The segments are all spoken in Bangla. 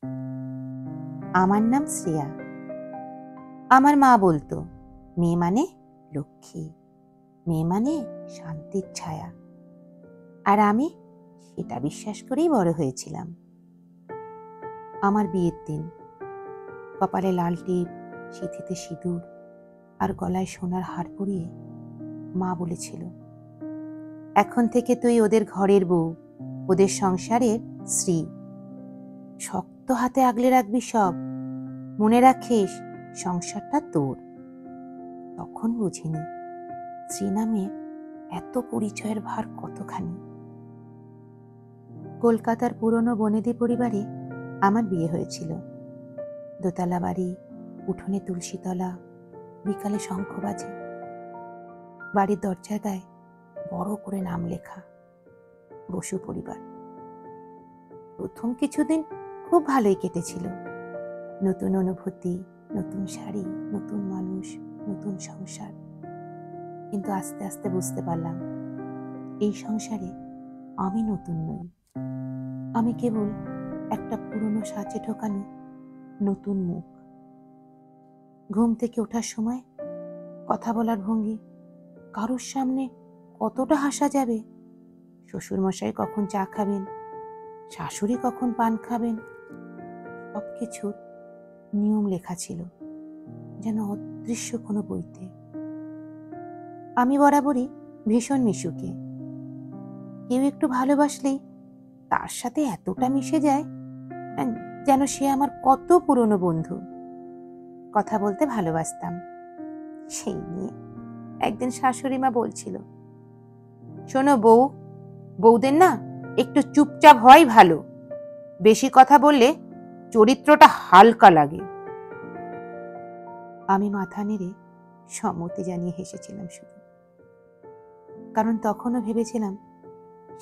আমার নাম শ্রেয়া। আমার মা বলতো, মেয়ে মানে লক্ষ্মী, মেয়ে মানে শান্তির ছায়া। আর আমি সেটা বিশ্বাস করেই বড় হয়েছিলাম। আমার বিয়ের দিন কপালে লাল টিপ, সিঁথিতে সিঁদুর আর গলায় সোনার হার পরিয়ে মা বলেছিল, এখন থেকে তুই ওদের ঘরের বউ, ওদের সংসারের স্ত্রী। শক্ত হাতে আগলে রাখবি সব, মনে রাখিস সংসারটা তোর। তখন বুঝিনি স্ত্রী নামে এত পরিচয়ের ভার কতখানি। কলকাতার পুরনো বনেদি পরিবারে আমার বিয়ে হয়েছিল। দোতলা বাড়ি, উঠোনে তুলসীতলা, বিকালে শঙ্খ বাজে। বাড়ির দরজার গায়ে বড় করে নাম লেখা, বসু পরিবার। প্রথম কিছুদিন খুব ভালোই কেটেছিল। নতুন অনুভূতি, নতুন শাড়ি, নতুন মানুষ, নতুন সংসার। কিন্তু আস্তে আস্তে বুঝতে পারলাম এই সংসারে আমি নতুন নই। আমি কেবল একটা পুরনো সাজে ঢোকানো নতুন মুখ। ঘুম থেকে ওঠার সময় কথা বলার ভঙ্গি, কারোর সামনে কতটা হাসা যাবে, শ্বশুরমশাই কখন চা খাবেন, শাশুড়ি কখন পান খাবেন, সবকিছুর নিয়ম লেখা ছিল যেন অদৃশ্য কোনো বইতে। আমি বরাবরই ভীষণ মিশুকে। কেউ একটু ভালোবাসলেই তার সাথে এতটা মিশে যায় যেন সে আমার কত পুরনো বন্ধু। কথা বলতে ভালোবাসতাম। সেই নিয়ে একদিন শাশুড়ি মা বলছিল, শোনো বউ, বউদের না একটু চুপচাপ হওয়াই ভালো, বেশি কথা বললে চরিত্রটা হালকা লাগে। আমি মাথা নেড়ে সম্মতি জানিয়ে হেসেছিলাম শুধু, কারণ তখনও ভেবেছিলাম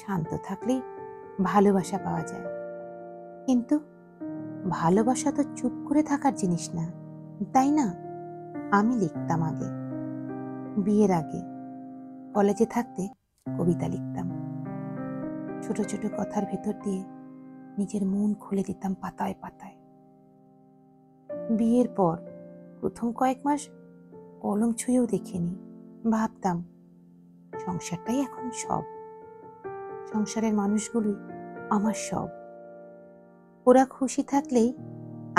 শান্ত থাকলেই ভালোবাসা পাওয়া যায়। কিন্তু ভালোবাসা তো চুপ করে থাকার জিনিস না, তাই না? আমি লিখতাম আগে, বিয়ের আগে কলেজে থাকতে কবিতা লিখতাম। ছোট ছোট কথার ভেতর দিয়ে নিজের মন খুলে দিতাম পাতায় পাতায়। বিয়ের পর প্রথম কয়েক মাস কলম ছুঁয়েও দেখিনি। ভাবতাম সংসারটাই এখন সব, সংসারের মানুষগুলোই আমার সব। ওরা খুশি থাকলেই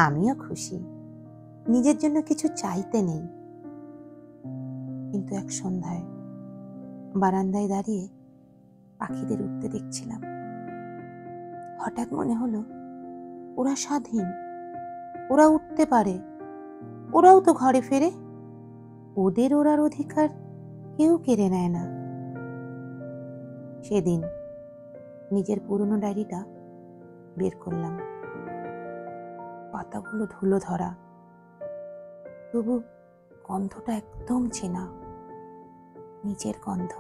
আমিও খুশি, নিজের জন্য কিছু চাইতে নেই। কিন্তু এক সন্ধ্যায় বারান্দায় দাঁড়িয়ে পাখিদের উঠতে দেখছিলাম। হঠাৎ মনে হলো ওরা স্বাধীন, ওরা উঠতে পারে, ওরাও তো ঘরে ফেরে, ওদের ওড়ার অধিকার কেউ কেড়ে নেয় না। সেদিন নিজের পুরনো ডায়েরিটা বের করলাম। পাতাগুলো ধুলো ধরা, তবু গন্ধটা একদম চেনা, নিজের গন্ধ।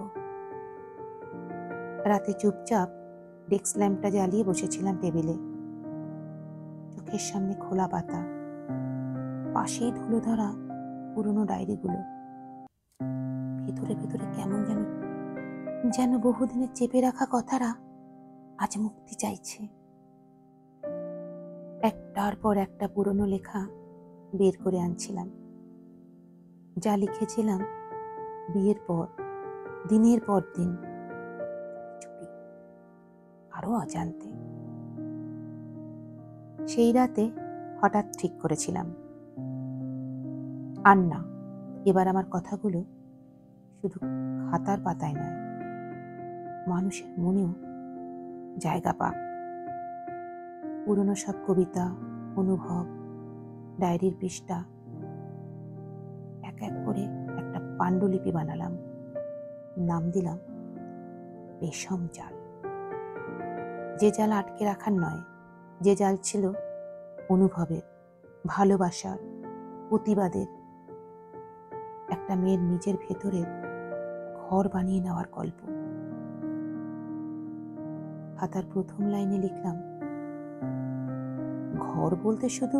রাতে চুপচাপ ডেস্ক ল্যাম্পটা জ্বালিয়ে বসেছিলাম টেবিলে, চোখের সামনে খোলা পাতা, পাশেই ধুলো ধরা পুরনো ডায়েরিগুলো। ভেতরে ভেতরে কেমন যেন যেন বহুদিনের চেপে রাখা কথারা আজ মুক্তি চাইছে। একটার পর একটা পুরনো লেখা বের করে আনছিলাম। যা লিখেছিলাম বিয়ের পর, দিনের পর দিন, চুপি, আরো অজান্তে। সেই রাতে হঠাৎ ঠিক করেছিলাম, আর না, এবার আমার কথাগুলো শুধু খাতার পাতায় নয়, মানুষের মনেও জায়গা পাক। পুরনো সব কবিতা, অনুভব, ডায়েরির পৃষ্ঠা এক এক করে একটা পাণ্ডুলিপি বানালাম। নাম দিলাম রেশম জাল। যে জাল আটকে রাখার নয়, যে জাল ছিল অনুভবের, ভালোবাসার, প্রতিবাদের। একটা মেয়ের নিজের ভেতরের ঘর বানিয়ে নেওয়ার গল্প। খাতার প্রথম লাইনে লিখলাম, ঘর বলতে শুধু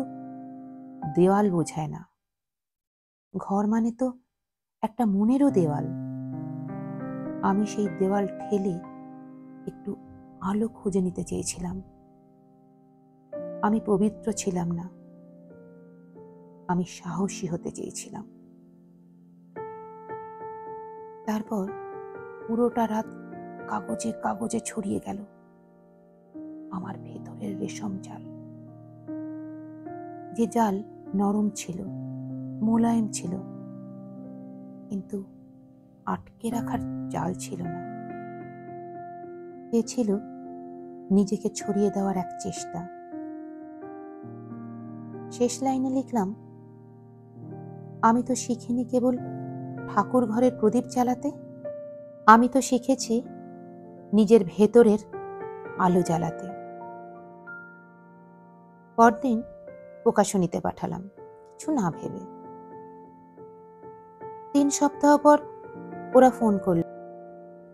দেওয়াল বোঝায় না, ঘর মানে তো একটা মনেরও দেওয়াল। আমি সেই দেওয়াল ঠেলে একটু আলো খুঁজে নিতে চেয়েছিলাম। আমি পবিত্র ছিলাম না, আমি সাহসী হতে চেয়েছিলাম। তারপর পুরোটা রাত কাগজে কাগজে ছড়িয়ে গেল আমার ভেতরের রেশম জাল। যে জাল নরম ছিল, মোলায়েম ছিল, কিন্তু আটকে রাখার জাল ছিল না। এ ছিল নিজেকে ছড়িয়ে দেওয়ার এক চেষ্টা। শেষ লাইনে লিখলাম, আমি তো শিখিনি কেবল ঠাকুর ঘরের প্রদীপ জ্বালাতে, আমি তো শিখেছি নিজের ভেতরের আলো জ্বালাতে। পরদিন প্রকাশনীতে পাঠালাম, কিছু না ভেবে। 3 সপ্তাহ পর ওরা ফোন করল,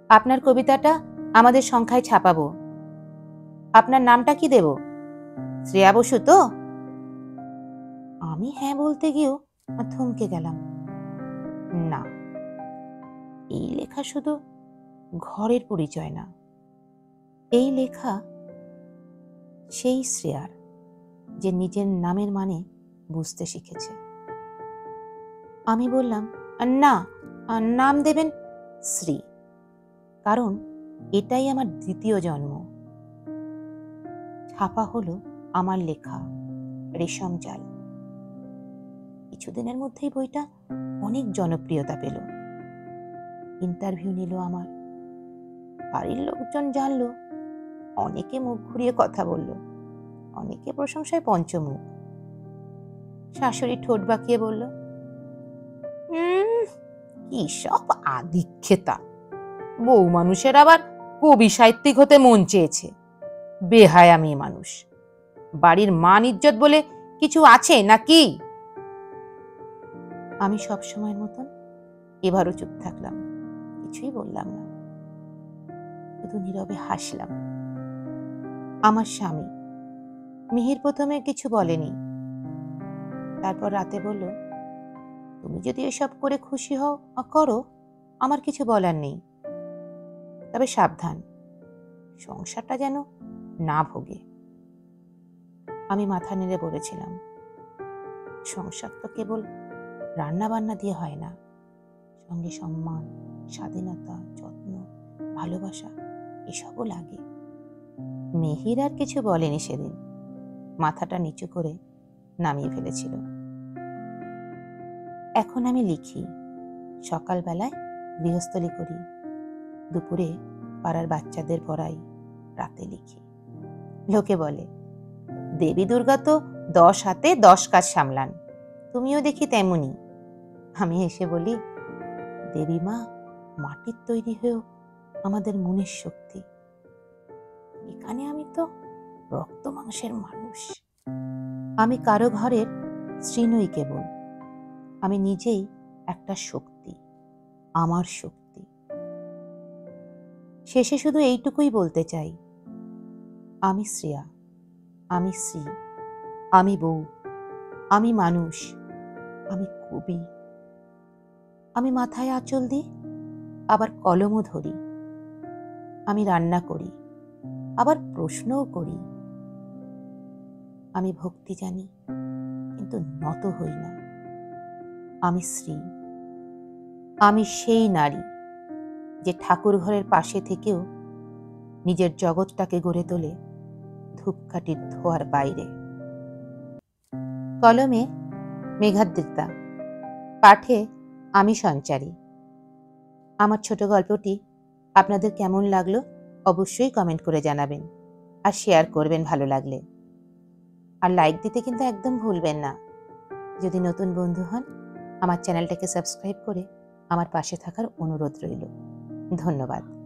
আপনার কবিতাটা আমাদের সংখ্যায় ছাপাবো, আপনার নামটা কি দেব? শ্রেয়া বসু তো? আমি হ্যাঁ বলতে গিয়েও থমকে গেলাম। না, এই লেখা শুধু ঘরের পরিচয় না, এই লেখা সেই শ্রেয়ার যে নিজের নামের মানে বুঝতে শিখেছে। আমি বললাম, না, নাম দেবেন শ্রী, কারণ এটাই আমার দ্বিতীয় জন্ম। ছাপা হলো আমার লেখা রেশম জাল। কিছুদিনের মধ্যেই বইটা অনেক জনপ্রিয়তা পেল। ইন্টারভিউ নিল আমার, বাড়ির লোকজন জানলো, অনেকে মুখ ঘুরিয়ে কথা বলল, অনেকে প্রশংসায় পঞ্চমুখ। শাশুড়ি ঠোঁট বাঁকিয়ে বলল, কি সব আদিক্ষেতা, বউ মানুষের আবার কবি সাহিত্যিক হতে মন চেয়েছে, বেহায়া মেয়ে মানুষ, বাড়ির মান ইজ্জত বলে কিছু আছে নাকি? আমি সব সময়ের মতন এবারও চুপ থাকলাম, কিছুই বললাম না, শুধু নীরবে হাসলাম। আমার স্বামী মিহির প্রথমে কিছু বলেনি, তারপর রাতে বলল, তুমি যদি এসব করে খুশি হও করো, আমার কিছু বলার নেই, তবে সাবধান, সংসারটা যেন না ভোগে। আমি মাথা নেড়ে বলেছিলাম, সংসার তো কেবল রান্না বান্না দিয়ে হয় না, সঙ্গে সম্মান, স্বাধীনতা, যত্ন, ভালোবাসা এসবও লাগে। মিহির আর কিছু বলেনি সেদিন, মাথাটা নিচু করে নামিয়ে ফেলেছিল। এখন আমি লিখি, সকালবেলায় গৃহস্থলী করি, দুপুরে পাড়ার বাচ্চাদের পড়াই, রাতে লিখি। লোকে বলে, দেবী দুর্গা তো 10 হাতে 10 কাজ সামলান, তুমিও দেখি তেমনি। আমি এসে বলি, দেবী মা মাটির তৈরি হয়েও আমাদের মনের শক্তি, এখানে আমি তো রক্ত মাংসের মানুষ। আমি কারো ঘরের স্ত্রী নই কেবল, আমি নিজেই একটা শক্তি, আমার শক্তি। শেষে শুধু এইটুকুই বলতে চাই, আমি শ্রেয়া, আমি শ্রী, আমি বউ, আমি মানুষ, আমি কবি। আমি মাথায় আঁচল দিই, আবার কলমও ধরি, আমি রান্না করি, আবার প্রশ্নও করি। আমি ভক্তি জানি, কিন্তু নত হই না। আমি শ্রী, আমি সেই নারী যে ঠাকুর ঘরের পাশে থেকেও নিজের জগৎটাকে গড়ে তোলে ধূপকাঠির ধোঁয়ার বাইরে। কলমে মেঘাদ্রিতা, পাঠে আমি সঞ্চারী। আমার ছোট গল্পটি আপনাদের কেমন লাগলো অবশ্যই কমেন্ট করে জানাবেন, আর শেয়ার করবেন ভালো লাগলে। আর লাইক দিতে কিন্তু একদম ভুলবেন না। যদি নতুন বন্ধু হন, আমার চ্যানেলটাকে সাবস্ক্রাইব করে আমার পাশে থাকার অনুরোধ রইল। ধন্যবাদ।